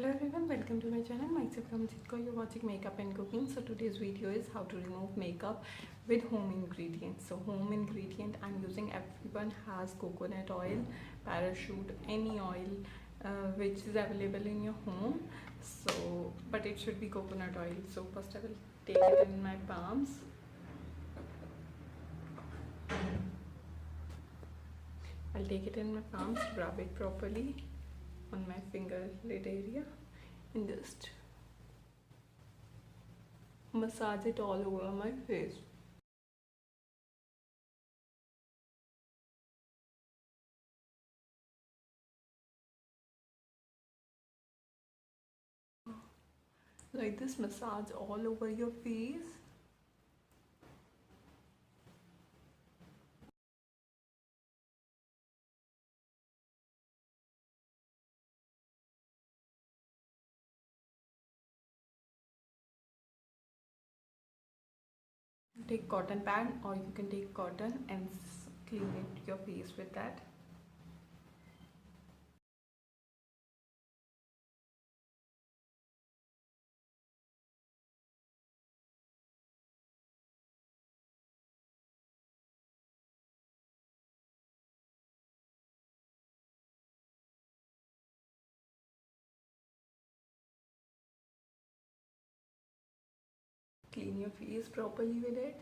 Hello everyone, welcome to my channel. Myself KamalJeet. You're watching makeup and cooking. So today's video is how to remove makeup with home ingredients. So home ingredient I'm using, everyone has coconut oil, parachute, any oil which is available in your home. So but it should be coconut oil. So first I will take it in my palms. I'll take it in my palms, rub it properly on my finger lid area and just massage it all over my face. Like this, massage all over your face. Take cotton pad or you can take cotton and clean it your face with that. Clean your face properly with it.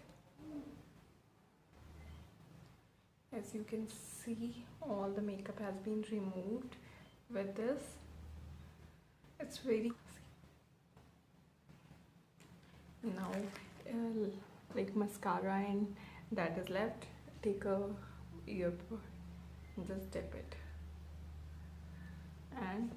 As you can see, all the makeup has been removed with this. It's very now like mascara and that is left. Take a earbud and just dip it and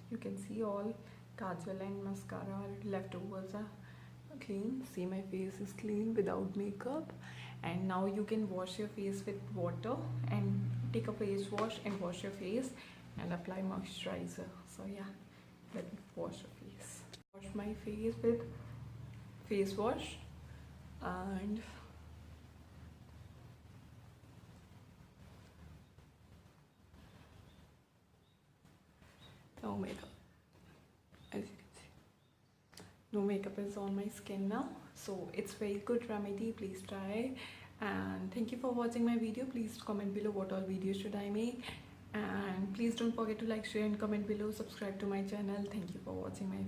you can see all kajal and mascara leftovers are clean. See, my face is clean without makeup. And now you can wash your face with water and take a face wash and wash your face and apply moisturizer. So yeah, let me wash your face. Wash my face with face wash and no makeup. As you can see, no makeup is on my skin now. So it's very good remedy. Please try. And thank you for watching my video. Please comment below what all videos should I make. And please don't forget to like, share and comment below. Subscribe to my channel. Thank you for watching my